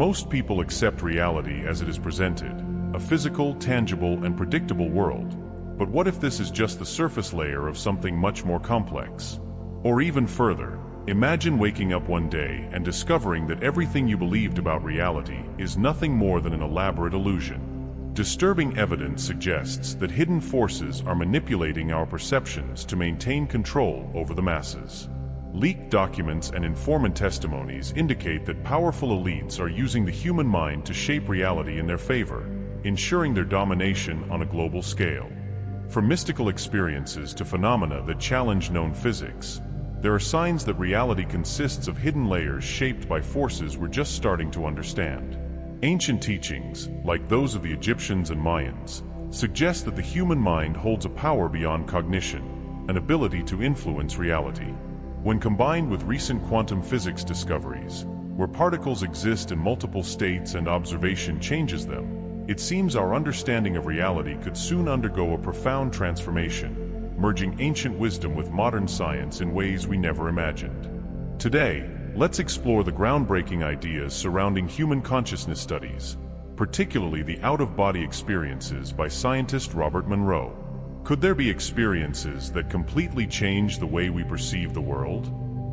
Most people accept reality as it is presented, a physical, tangible, and predictable world. But what if this is just the surface layer of something much more complex? Or even further, imagine waking up one day and discovering that everything you believed about reality is nothing more than an elaborate illusion. Disturbing evidence suggests that hidden forces are manipulating our perceptions to maintain control over the masses. Leaked documents and informant testimonies indicate that powerful elites are using the human mind to shape reality in their favor, ensuring their domination on a global scale. From mystical experiences to phenomena that challenge known physics, there are signs that reality consists of hidden layers shaped by forces we're just starting to understand. Ancient teachings, like those of the Egyptians and Mayans, suggest that the human mind holds a power beyond cognition, an ability to influence reality. When combined with recent quantum physics discoveries, where particles exist in multiple states and observation changes them, it seems our understanding of reality could soon undergo a profound transformation, merging ancient wisdom with modern science in ways we never imagined. Today, let's explore the groundbreaking ideas surrounding human consciousness studies, particularly the out-of-body experiences by scientist Robert Monroe. Could there be experiences that completely change the way we perceive the world?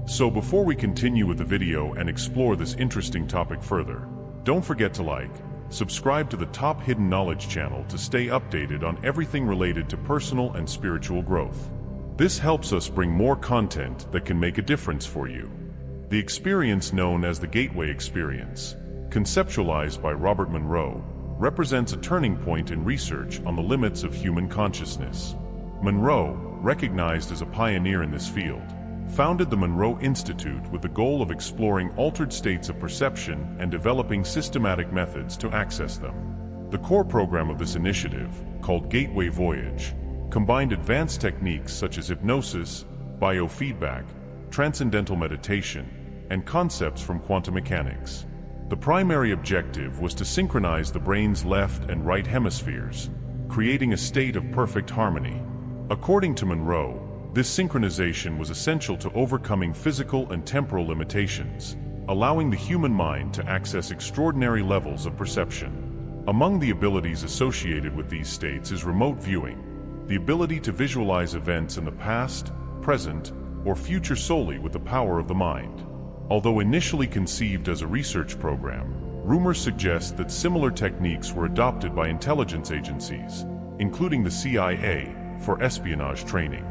So before we continue with the video and explore this interesting topic further, don't forget to like, subscribe to the Top Hidden Knowledge channel to stay updated on everything related to personal and spiritual growth. This helps us bring more content that can make a difference for you. The experience known as the Gateway Experience, conceptualized by Robert Monroe, represents a turning point in research on the limits of human consciousness. Monroe, recognized as a pioneer in this field, founded the Monroe Institute with the goal of exploring altered states of perception and developing systematic methods to access them. The core program of this initiative, called Gateway Voyage, combined advanced techniques such as hypnosis, biofeedback, transcendental meditation, and concepts from quantum mechanics. The primary objective was to synchronize the brain's left and right hemispheres, creating a state of perfect harmony. According to Monroe, this synchronization was essential to overcoming physical and temporal limitations, allowing the human mind to access extraordinary levels of perception. Among the abilities associated with these states is remote viewing, the ability to visualize events in the past, present, or future solely with the power of the mind. Although initially conceived as a research program, rumors suggest that similar techniques were adopted by intelligence agencies, including the CIA, for espionage training.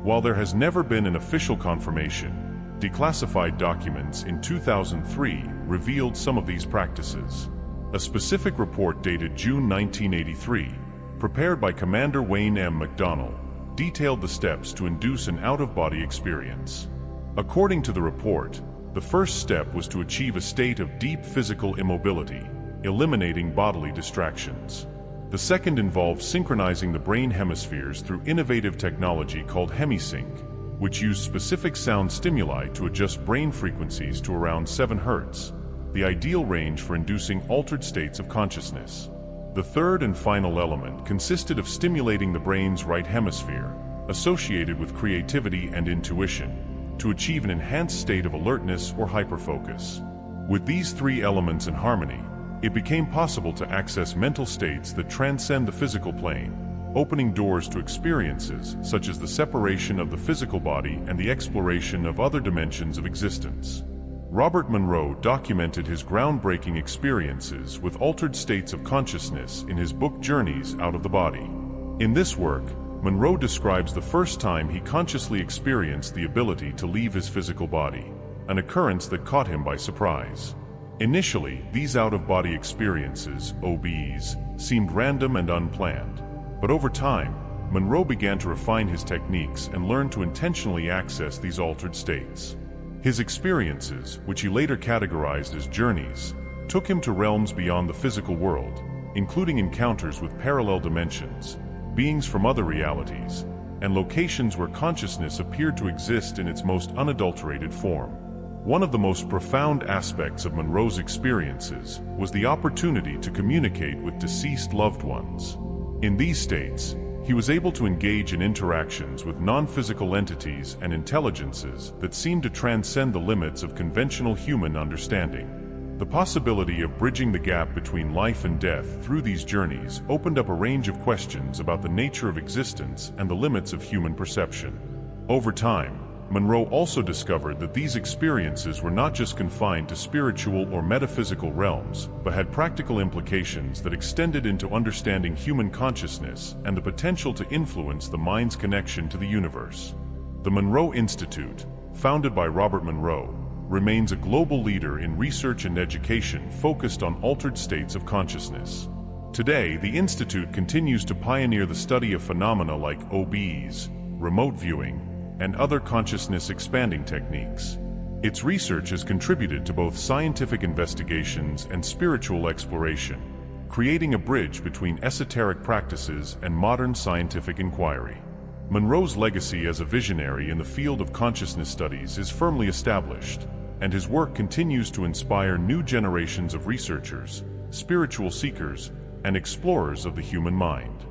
While there has never been an official confirmation, declassified documents in 2003 revealed some of these practices. A specific report dated June 1983, prepared by Commander Wayne M. McDonnell, detailed the steps to induce an out-of-body experience. According to the report, the first step was to achieve a state of deep physical immobility, eliminating bodily distractions. The second involved synchronizing the brain hemispheres through innovative technology called Hemi-Sync, which used specific sound stimuli to adjust brain frequencies to around 7 Hz, the ideal range for inducing altered states of consciousness. The third and final element consisted of stimulating the brain's right hemisphere, associated with creativity and intuition, to achieve an enhanced state of alertness or hyperfocus. With these three elements in harmony, it became possible to access mental states that transcend the physical plane, opening doors to experiences such as the separation of the physical body and the exploration of other dimensions of existence. Robert Monroe documented his groundbreaking experiences with altered states of consciousness in his book Journeys Out of the Body. In this work, Monroe describes the first time he consciously experienced the ability to leave his physical body, an occurrence that caught him by surprise. Initially, these out-of-body experiences, OBEs, seemed random and unplanned, but over time, Monroe began to refine his techniques and learn to intentionally access these altered states. His experiences, which he later categorized as journeys, took him to realms beyond the physical world, including encounters with parallel dimensions, beings from other realities, and locations where consciousness appeared to exist in its most unadulterated form. One of the most profound aspects of Monroe's experiences was the opportunity to communicate with deceased loved ones. In these states, he was able to engage in interactions with non-physical entities and intelligences that seemed to transcend the limits of conventional human understanding. The possibility of bridging the gap between life and death through these journeys opened up a range of questions about the nature of existence and the limits of human perception. Over time, Monroe also discovered that these experiences were not just confined to spiritual or metaphysical realms, but had practical implications that extended into understanding human consciousness and the potential to influence the mind's connection to the universe. The Monroe Institute, founded by Robert Monroe, remains a global leader in research and education focused on altered states of consciousness. Today, the Institute continues to pioneer the study of phenomena like OBs, remote viewing, and other consciousness-expanding techniques. Its research has contributed to both scientific investigations and spiritual exploration, creating a bridge between esoteric practices and modern scientific inquiry. Monroe's legacy as a visionary in the field of consciousness studies is firmly established, and his work continues to inspire new generations of researchers, spiritual seekers, and explorers of the human mind.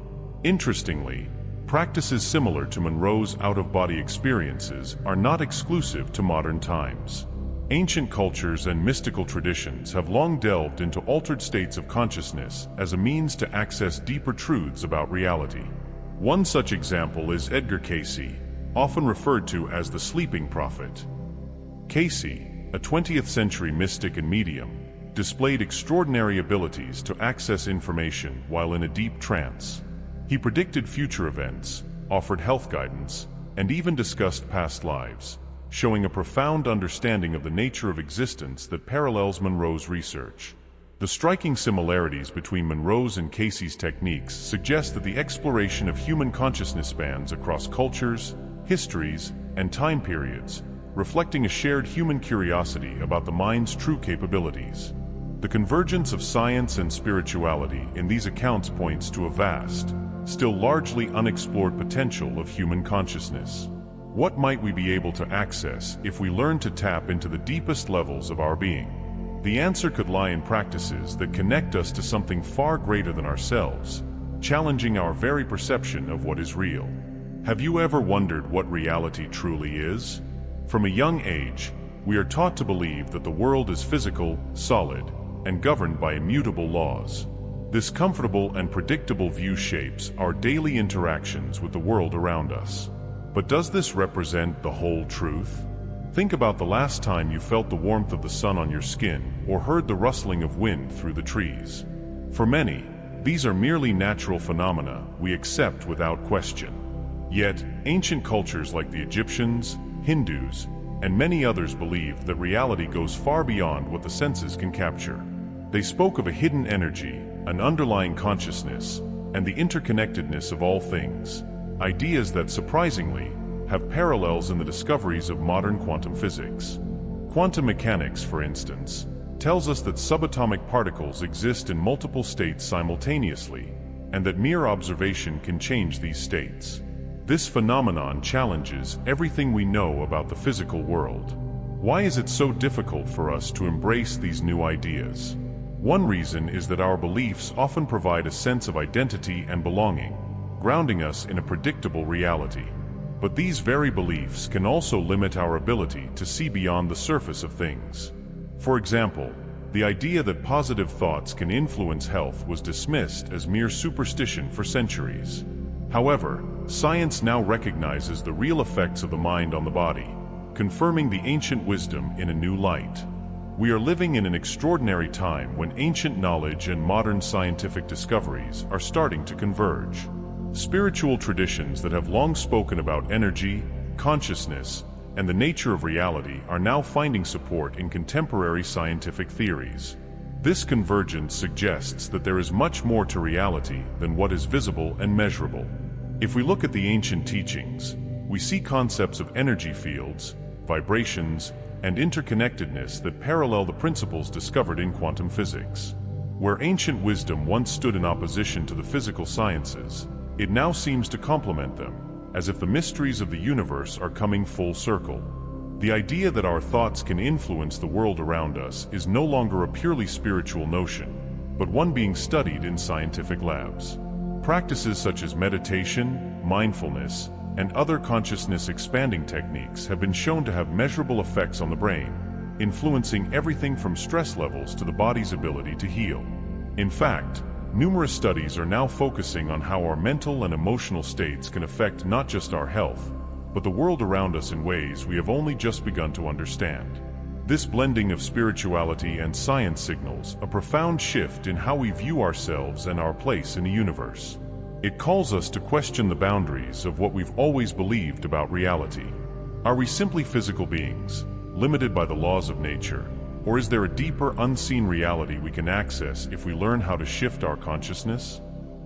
Interestingly, practices similar to Monroe's out-of-body experiences are not exclusive to modern times. Ancient cultures and mystical traditions have long delved into altered states of consciousness as a means to access deeper truths about reality. One such example is Edgar Cayce, often referred to as the sleeping prophet. Cayce, a 20th-century mystic and medium, displayed extraordinary abilities to access information while in a deep trance. He predicted future events, offered health guidance, and even discussed past lives, showing a profound understanding of the nature of existence that parallels Monroe's research. The striking similarities between Monroe's and Cayce's techniques suggest that the exploration of human consciousness spans across cultures, histories, and time periods, reflecting a shared human curiosity about the mind's true capabilities. The convergence of science and spirituality in these accounts points to a vast, still largely unexplored potential of human consciousness. What might we be able to access if we learn to tap into the deepest levels of our being? The answer could lie in practices that connect us to something far greater than ourselves, challenging our very perception of what is real. Have you ever wondered what reality truly is? From a young age, we are taught to believe that the world is physical, solid, and governed by immutable laws. This comfortable and predictable view shapes our daily interactions with the world around us. But does this represent the whole truth? Think about the last time you felt the warmth of the sun on your skin or heard the rustling of wind through the trees. For many, these are merely natural phenomena we accept without question. Yet, ancient cultures like the Egyptians, Hindus, and many others believed that reality goes far beyond what the senses can capture. They spoke of a hidden energy, an underlying consciousness, and the interconnectedness of all things, ideas that surprisingly have parallels in the discoveries of modern quantum physics. Quantum mechanics, for instance, tells us that subatomic particles exist in multiple states simultaneously, and that mere observation can change these states. This phenomenon challenges everything we know about the physical world. Why is it so difficult for us to embrace these new ideas? One reason is that our beliefs often provide a sense of identity and belonging, grounding us in a predictable reality. But these very beliefs can also limit our ability to see beyond the surface of things. For example, the idea that positive thoughts can influence health was dismissed as mere superstition for centuries. However, science now recognizes the real effects of the mind on the body, confirming the ancient wisdom in a new light. We are living in an extraordinary time when ancient knowledge and modern scientific discoveries are starting to converge. Spiritual traditions that have long spoken about energy, consciousness, and the nature of reality are now finding support in contemporary scientific theories. This convergence suggests that there is much more to reality than what is visible and measurable. If we look at the ancient teachings, we see concepts of energy fields, vibrations, and interconnectedness that parallel the principles discovered in quantum physics. Where ancient wisdom once stood in opposition to the physical sciences, it now seems to complement them, as if the mysteries of the universe are coming full circle. The idea that our thoughts can influence the world around us is no longer a purely spiritual notion, but one being studied in scientific labs. Practices such as meditation, mindfulness, and other consciousness-expanding techniques have been shown to have measurable effects on the brain, influencing everything from stress levels to the body's ability to heal. In fact, numerous studies are now focusing on how our mental and emotional states can affect not just our health, but the world around us in ways we have only just begun to understand. This blending of spirituality and science signals a profound shift in how we view ourselves and our place in the universe. It calls us to question the boundaries of what we've always believed about reality. Are we simply physical beings, limited by the laws of nature? Or is there a deeper, unseen reality we can access if we learn how to shift our consciousness?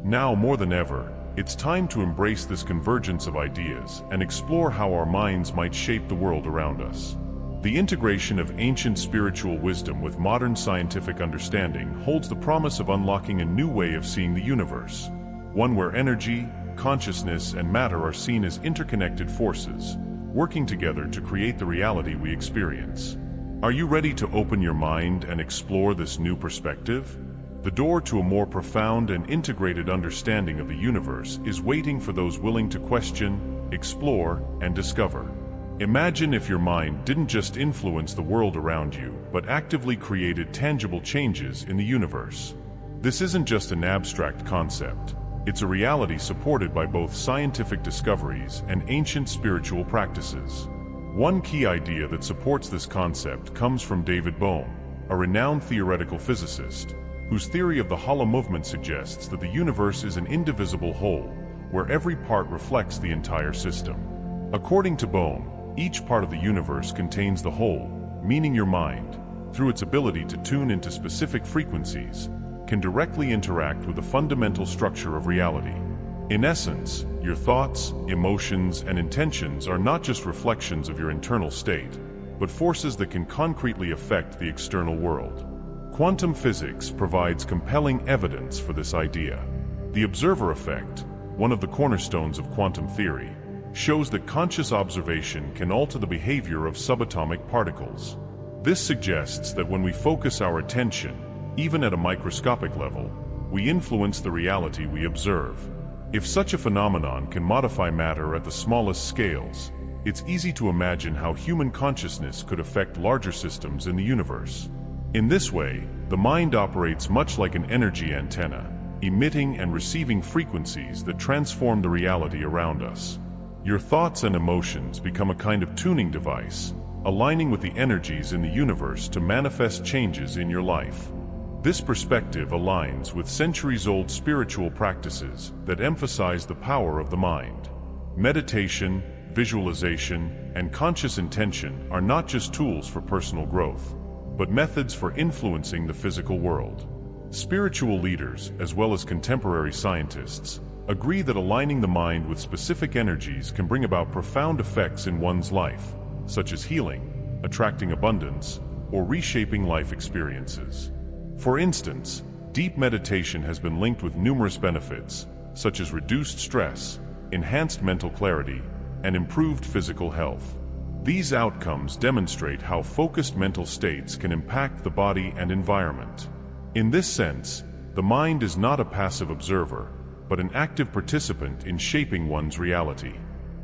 Now more than ever, it's time to embrace this convergence of ideas and explore how our minds might shape the world around us. The integration of ancient spiritual wisdom with modern scientific understanding holds the promise of unlocking a new way of seeing the universe, one where energy, consciousness, and matter are seen as interconnected forces, working together to create the reality we experience. Are you ready to open your mind and explore this new perspective? The door to a more profound and integrated understanding of the universe is waiting for those willing to question, explore, and discover. Imagine if your mind didn't just influence the world around you, but actively created tangible changes in the universe. This isn't just an abstract concept. It's a reality supported by both scientific discoveries and ancient spiritual practices. One key idea that supports this concept comes from David Bohm, a renowned theoretical physicist, whose theory of the hollow movement suggests that the universe is an indivisible whole, where every part reflects the entire system. According to Bohm, each part of the universe contains the whole, meaning your mind, through its ability to tune into specific frequencies, can directly interact with the fundamental structure of reality. In essence, your thoughts, emotions, and intentions are not just reflections of your internal state, but forces that can concretely affect the external world. Quantum physics provides compelling evidence for this idea. The observer effect, one of the cornerstones of quantum theory, shows that conscious observation can alter the behavior of subatomic particles. This suggests that when we focus our attention, even at a microscopic level, we influence the reality we observe. If such a phenomenon can modify matter at the smallest scales, it's easy to imagine how human consciousness could affect larger systems in the universe. In this way, the mind operates much like an energy antenna, emitting and receiving frequencies that transform the reality around us. Your thoughts and emotions become a kind of tuning device, aligning with the energies in the universe to manifest changes in your life. This perspective aligns with centuries-old spiritual practices that emphasize the power of the mind. Meditation, visualization, and conscious intention are not just tools for personal growth, but methods for influencing the physical world. Spiritual leaders, as well as contemporary scientists, agree that aligning the mind with specific energies can bring about profound effects in one's life, such as healing, attracting abundance, or reshaping life experiences. For instance, deep meditation has been linked with numerous benefits, such as reduced stress, enhanced mental clarity, and improved physical health. These outcomes demonstrate how focused mental states can impact the body and environment. In this sense, the mind is not a passive observer, but an active participant in shaping one's reality.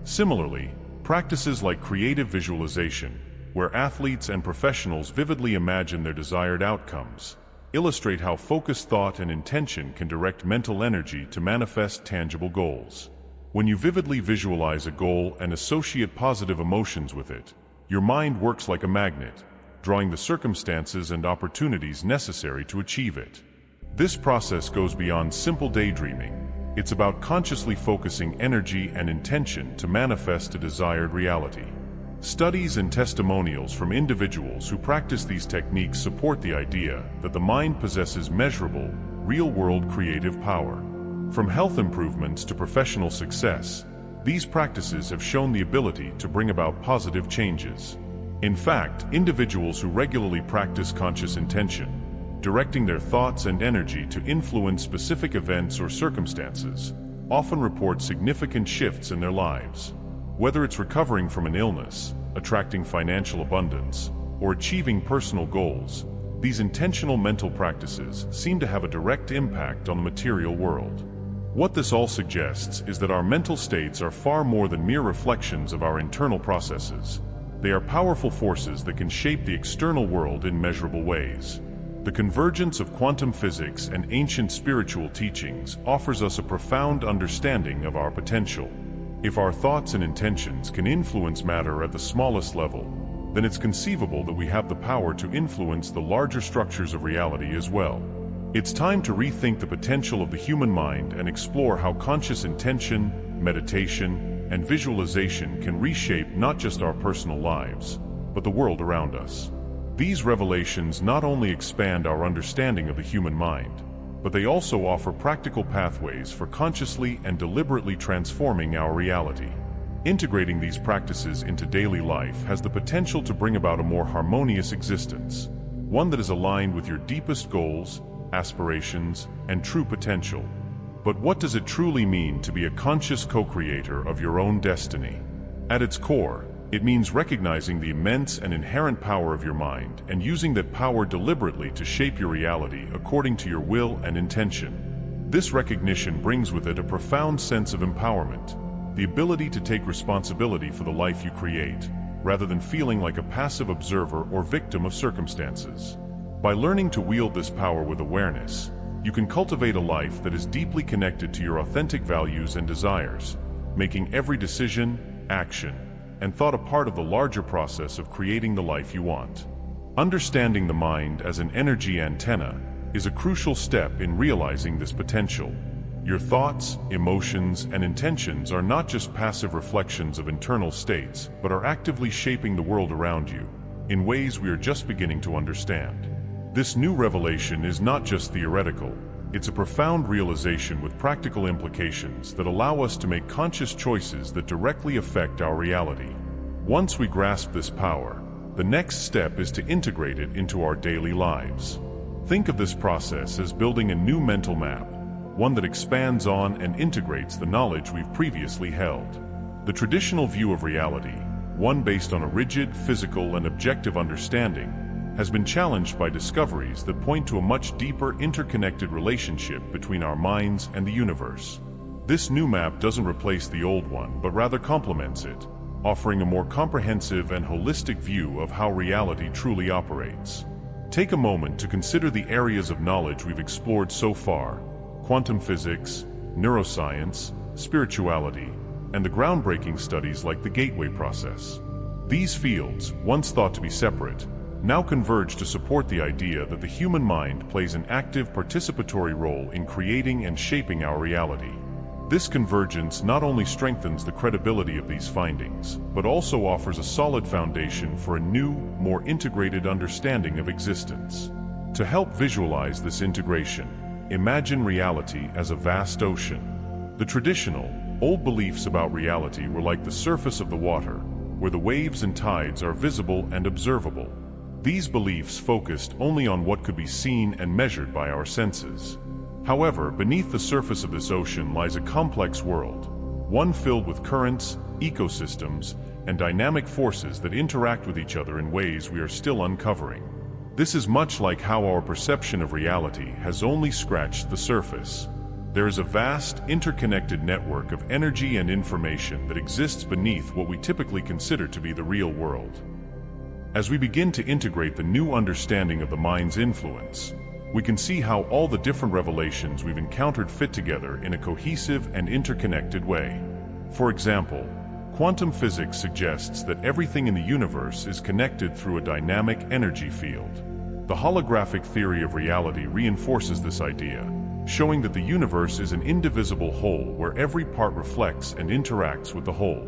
Similarly, practices like creative visualization, where athletes and professionals vividly imagine their desired outcomes, illustrate how focused thought and intention can direct mental energy to manifest tangible goals. When you vividly visualize a goal and associate positive emotions with it, your mind works like a magnet, drawing the circumstances and opportunities necessary to achieve it. This process goes beyond simple daydreaming. It's about consciously focusing energy and intention to manifest a desired reality. Studies and testimonials from individuals who practice these techniques support the idea that the mind possesses measurable, real-world creative power. From health improvements to professional success, these practices have shown the ability to bring about positive changes. In fact, individuals who regularly practice conscious intention, directing their thoughts and energy to influence specific events or circumstances, often report significant shifts in their lives. Whether it's recovering from an illness, attracting financial abundance, or achieving personal goals, these intentional mental practices seem to have a direct impact on the material world. What this all suggests is that our mental states are far more than mere reflections of our internal processes. They are powerful forces that can shape the external world in measurable ways. The convergence of quantum physics and ancient spiritual teachings offers us a profound understanding of our potential. If our thoughts and intentions can influence matter at the smallest level, then it's conceivable that we have the power to influence the larger structures of reality as well. It's time to rethink the potential of the human mind and explore how conscious intention, meditation, and visualization can reshape not just our personal lives, but the world around us. These revelations not only expand our understanding of the human mind, but they also offer practical pathways for consciously and deliberately transforming our reality. Integrating these practices into daily life has the potential to bring about a more harmonious existence, one that is aligned with your deepest goals, aspirations, and true potential. But what does it truly mean to be a conscious co-creator of your own destiny? At its core, it means recognizing the immense and inherent power of your mind and using that power deliberately to shape your reality according to your will and intention. This recognition brings with it a profound sense of empowerment, the ability to take responsibility for the life you create, rather than feeling like a passive observer or victim of circumstances. By learning to wield this power with awareness, you can cultivate a life that is deeply connected to your authentic values and desires, making every decision, action, and thought a part of the larger process of creating the life you want. Understanding the mind as an energy antenna is a crucial step in realizing this potential. Your thoughts, emotions, and intentions are not just passive reflections of internal states, but are actively shaping the world around you in ways we are just beginning to understand. This new revelation is not just theoretical, it's a profound realization with practical implications that allow us to make conscious choices that directly affect our reality. Once we grasp this power, the next step is to integrate it into our daily lives. Think of this process as building a new mental map, one that expands on and integrates the knowledge we've previously held. The traditional view of reality, one based on a rigid, physical, and objective understanding, has been challenged by discoveries that point to a much deeper interconnected relationship between our minds and the universe. This new map doesn't replace the old one, but rather complements it, offering a more comprehensive and holistic view of how reality truly operates. Take a moment to consider the areas of knowledge we've explored so far: quantum physics, neuroscience, spirituality, and the groundbreaking studies like the gateway process. These fields, once thought to be separate, now converge to support the idea that the human mind plays an active participatory role in creating and shaping our reality. This convergence not only strengthens the credibility of these findings, but also offers a solid foundation for a new, more integrated understanding of existence. To help visualize this integration, imagine reality as a vast ocean. The traditional, old beliefs about reality were like the surface of the water, where the waves and tides are visible and observable. These beliefs focused only on what could be seen and measured by our senses. However, beneath the surface of this ocean lies a complex world, one filled with currents, ecosystems, and dynamic forces that interact with each other in ways we are still uncovering. This is much like how our perception of reality has only scratched the surface. There is a vast, interconnected network of energy and information that exists beneath what we typically consider to be the real world. As we begin to integrate the new understanding of the mind's influence, we can see how all the different revelations we've encountered fit together in a cohesive and interconnected way. For example, quantum physics suggests that everything in the universe is connected through a dynamic energy field. The holographic theory of reality reinforces this idea, showing that the universe is an indivisible whole where every part reflects and interacts with the whole.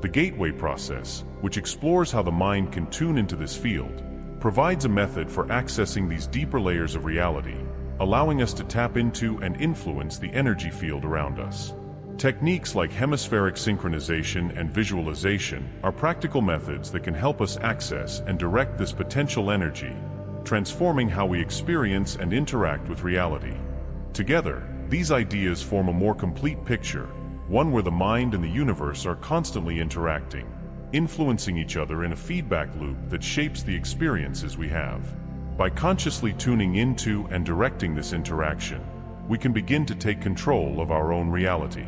The gateway process, which explores how the mind can tune into this field, provides a method for accessing these deeper layers of reality, allowing us to tap into and influence the energy field around us. Techniques like hemispheric synchronization and visualization are practical methods that can help us access and direct this potential energy, transforming how we experience and interact with reality. Together, these ideas form a more complete picture, one where the mind and the universe are constantly interacting, influencing each other in a feedback loop that shapes the experiences we have. By consciously tuning into and directing this interaction, we can begin to take control of our own reality.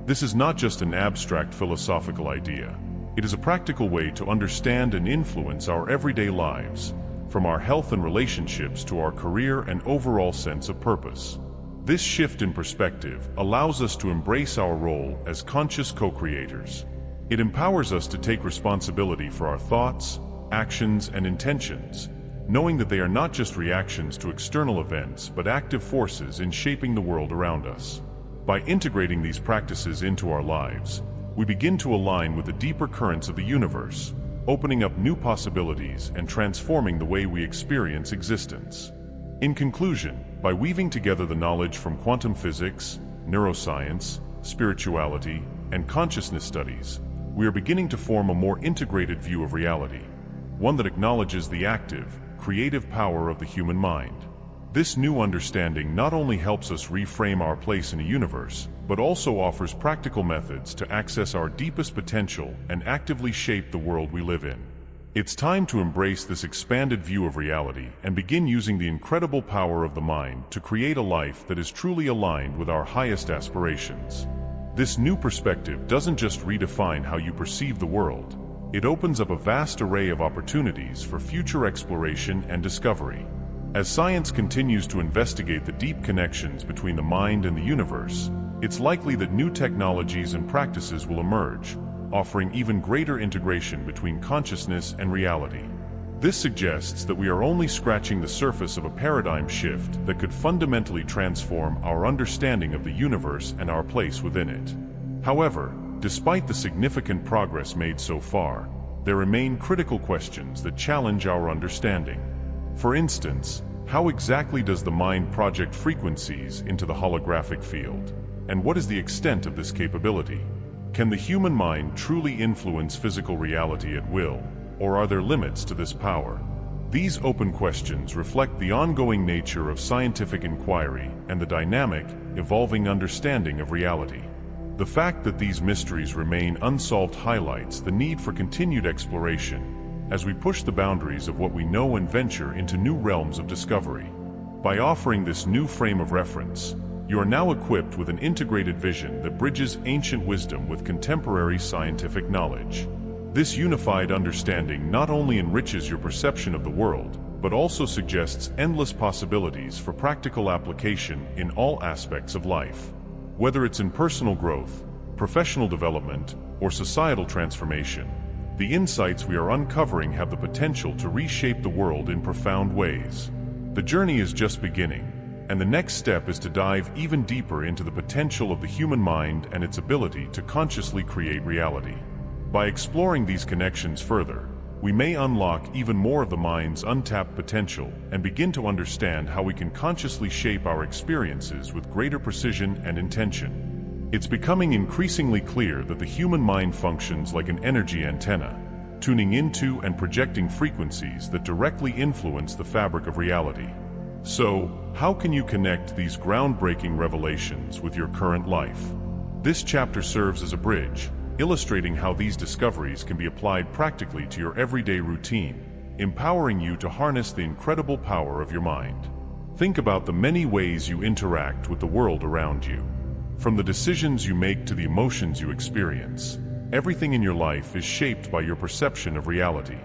This is not just an abstract philosophical idea. It is a practical way to understand and influence our everyday lives, from our health and relationships to our career and overall sense of purpose. This shift in perspective allows us to embrace our role as conscious co-creators. It empowers us to take responsibility for our thoughts, actions, and intentions, knowing that they are not just reactions to external events but active forces in shaping the world around us. By integrating these practices into our lives, we begin to align with the deeper currents of the universe, opening up new possibilities and transforming the way we experience existence. In conclusion, by weaving together the knowledge from quantum physics, neuroscience, spirituality, and consciousness studies, we are beginning to form a more integrated view of reality, one that acknowledges the active, creative power of the human mind. This new understanding not only helps us reframe our place in the universe, but also offers practical methods to access our deepest potential and actively shape the world we live in. It's time to embrace this expanded view of reality and begin using the incredible power of the mind to create a life that is truly aligned with our highest aspirations. This new perspective doesn't just redefine how you perceive the world, it opens up a vast array of opportunities for future exploration and discovery. As science continues to investigate the deep connections between the mind and the universe, it's likely that new technologies and practices will emerge, offering even greater integration between consciousness and reality. This suggests that we are only scratching the surface of a paradigm shift that could fundamentally transform our understanding of the universe and our place within it. However, despite the significant progress made so far, there remain critical questions that challenge our understanding. For instance, how exactly does the mind project frequencies into the holographic field? And what is the extent of this capability? Can the human mind truly influence physical reality at will, or are there limits to this power? These open questions reflect the ongoing nature of scientific inquiry and the dynamic, evolving understanding of reality. The fact that these mysteries remain unsolved highlights the need for continued exploration as we push the boundaries of what we know and venture into new realms of discovery. By offering this new frame of reference, you are now equipped with an integrated vision that bridges ancient wisdom with contemporary scientific knowledge. This unified understanding not only enriches your perception of the world, but also suggests endless possibilities for practical application in all aspects of life. Whether it's in personal growth, professional development, or societal transformation, the insights we are uncovering have the potential to reshape the world in profound ways. The journey is just beginning, and the next step is to dive even deeper into the potential of the human mind and its ability to consciously create reality. By exploring these connections further, we may unlock even more of the mind's untapped potential and begin to understand how we can consciously shape our experiences with greater precision and intention. It's becoming increasingly clear that the human mind functions like an energy antenna, tuning into and projecting frequencies that directly influence the fabric of reality. So, how can you connect these groundbreaking revelations with your current life? This chapter serves as a bridge, illustrating how these discoveries can be applied practically to your everyday routine, empowering you to harness the incredible power of your mind. Think about the many ways you interact with the world around you. From the decisions you make to the emotions you experience, everything in your life is shaped by your perception of reality.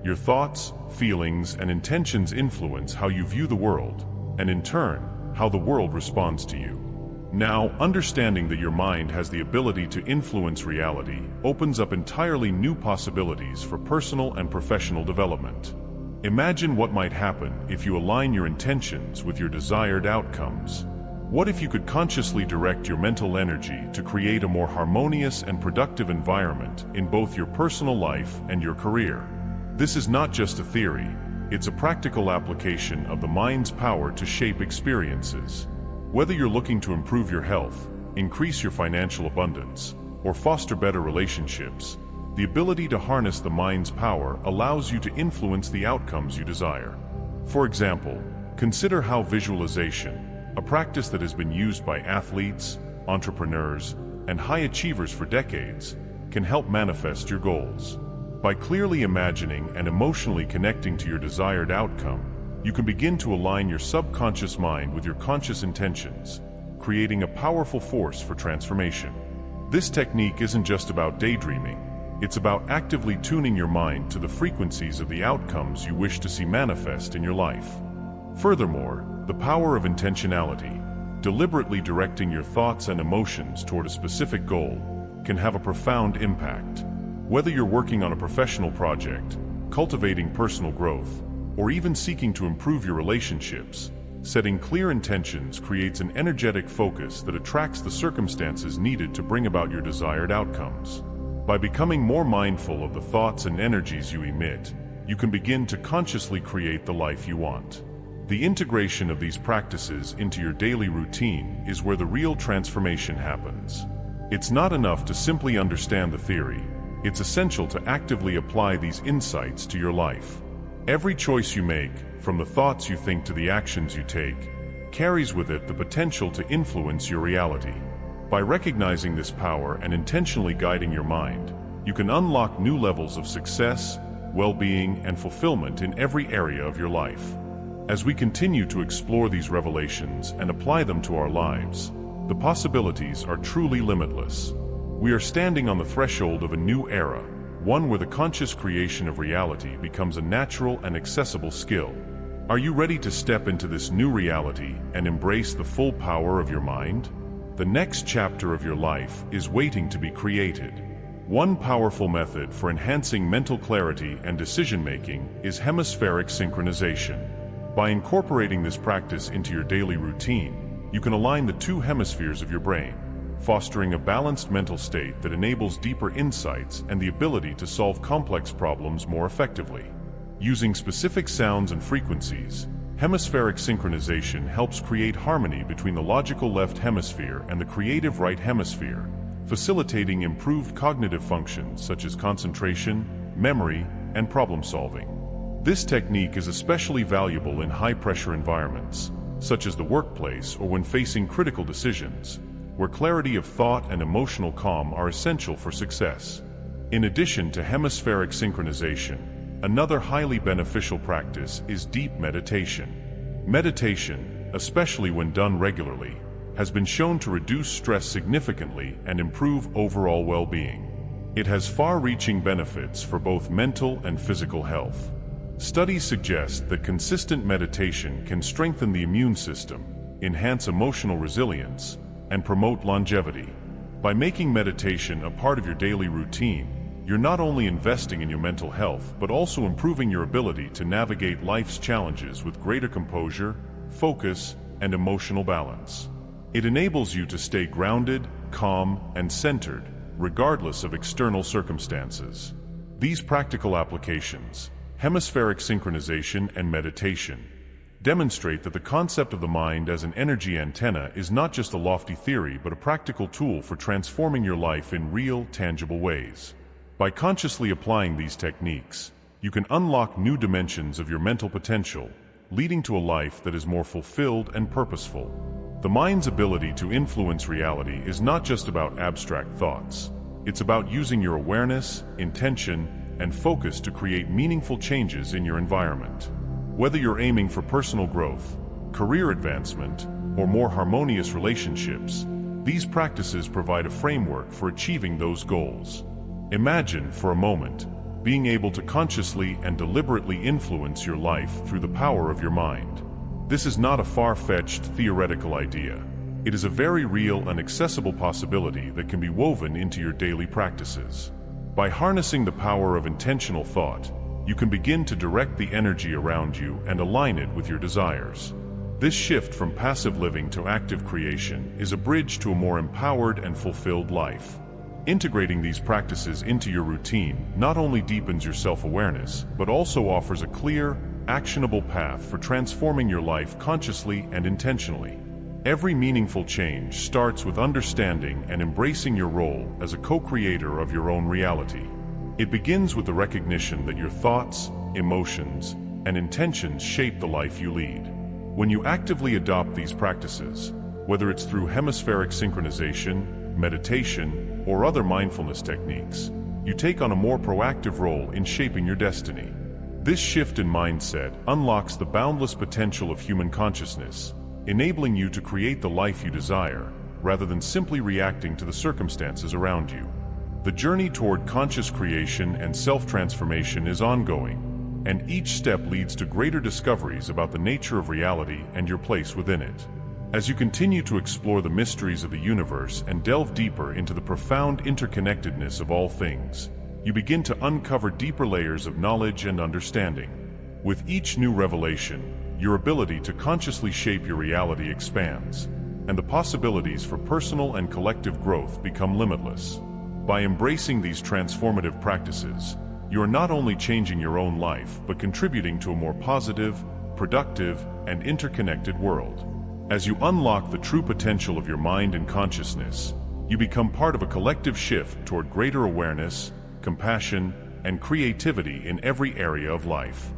Your thoughts, feelings, and intentions influence how you view the world, and in turn, how the world responds to you. Now, understanding that your mind has the ability to influence reality opens up entirely new possibilities for personal and professional development. Imagine what might happen if you align your intentions with your desired outcomes. What if you could consciously direct your mental energy to create a more harmonious and productive environment in both your personal life and your career? This is not just a theory, it's a practical application of the mind's power to shape experiences. Whether you're looking to improve your health, increase your financial abundance, or foster better relationships, the ability to harness the mind's power allows you to influence the outcomes you desire. For example, consider how visualization, a practice that has been used by athletes, entrepreneurs, and high achievers for decades, can help manifest your goals. By clearly imagining and emotionally connecting to your desired outcome, you can begin to align your subconscious mind with your conscious intentions, creating a powerful force for transformation. This technique isn't just about daydreaming, It's about actively tuning your mind to the frequencies of the outcomes you wish to see manifest in your life. Furthermore, the power of intentionality, deliberately directing your thoughts and emotions toward a specific goal, can have a profound impact. Whether you're working on a professional project, cultivating personal growth, or even seeking to improve your relationships, setting clear intentions creates an energetic focus that attracts the circumstances needed to bring about your desired outcomes. By becoming more mindful of the thoughts and energies you emit, you can begin to consciously create the life you want. The integration of these practices into your daily routine is where the real transformation happens. It's not enough to simply understand the theory. It's essential to actively apply these insights to your life. Every choice you make, from the thoughts you think to the actions you take, carries with it the potential to influence your reality. By recognizing this power and intentionally guiding your mind, you can unlock new levels of success, well-being, and fulfillment in every area of your life. As we continue to explore these revelations and apply them to our lives, the possibilities are truly limitless. We are standing on the threshold of a new era, one where the conscious creation of reality becomes a natural and accessible skill. Are you ready to step into this new reality and embrace the full power of your mind? The next chapter of your life is waiting to be created. One powerful method for enhancing mental clarity and decision-making is hemispheric synchronization. By incorporating this practice into your daily routine, you can align the two hemispheres of your brain, fostering a balanced mental state that enables deeper insights and the ability to solve complex problems more effectively. Using specific sounds and frequencies, hemispheric synchronization helps create harmony between the logical left hemisphere and the creative right hemisphere, facilitating improved cognitive functions such as concentration, memory, and problem-solving. This technique is especially valuable in high-pressure environments, such as the workplace or when facing critical decisions, where clarity of thought and emotional calm are essential for success. In addition to hemispheric synchronization, another highly beneficial practice is deep meditation. Meditation, especially when done regularly, has been shown to reduce stress significantly and improve overall well-being. It has far-reaching benefits for both mental and physical health. Studies suggest that consistent meditation can strengthen the immune system, enhance emotional resilience, and promote longevity. By making meditation a part of your daily routine, you're not only investing in your mental health, but also improving your ability to navigate life's challenges with greater composure, focus, and emotional balance. It enables you to stay grounded, calm, and centered, regardless of external circumstances. These practical applications, hemispheric synchronization and meditation, demonstrate that the concept of the mind as an energy antenna is not just a lofty theory but a practical tool for transforming your life in real, tangible ways. By consciously applying these techniques, you can unlock new dimensions of your mental potential, leading to a life that is more fulfilled and purposeful. The mind's ability to influence reality is not just about abstract thoughts. It's about using your awareness, intention, and focus to create meaningful changes in your environment. Whether you're aiming for personal growth, career advancement, or more harmonious relationships, these practices provide a framework for achieving those goals. Imagine, for a moment, being able to consciously and deliberately influence your life through the power of your mind. This is not a far-fetched theoretical idea. It is a very real and accessible possibility that can be woven into your daily practices. By harnessing the power of intentional thought, you can begin to direct the energy around you and align it with your desires. This shift from passive living to active creation is a bridge to a more empowered and fulfilled life. Integrating these practices into your routine not only deepens your self-awareness, but also offers a clear, actionable path for transforming your life consciously and intentionally. Every meaningful change starts with understanding and embracing your role as a co-creator of your own reality. It begins with the recognition that your thoughts, emotions, and intentions shape the life you lead. When you actively adopt these practices, whether it's through hemispheric synchronization, meditation, or other mindfulness techniques, you take on a more proactive role in shaping your destiny. This shift in mindset unlocks the boundless potential of human consciousness, enabling you to create the life you desire, rather than simply reacting to the circumstances around you. The journey toward conscious creation and self-transformation is ongoing, and each step leads to greater discoveries about the nature of reality and your place within it. As you continue to explore the mysteries of the universe and delve deeper into the profound interconnectedness of all things, you begin to uncover deeper layers of knowledge and understanding. With each new revelation, your ability to consciously shape your reality expands, and the possibilities for personal and collective growth become limitless. By embracing these transformative practices, you are not only changing your own life, but contributing to a more positive, productive, and interconnected world. As you unlock the true potential of your mind and consciousness, you become part of a collective shift toward greater awareness, compassion, and creativity in every area of life.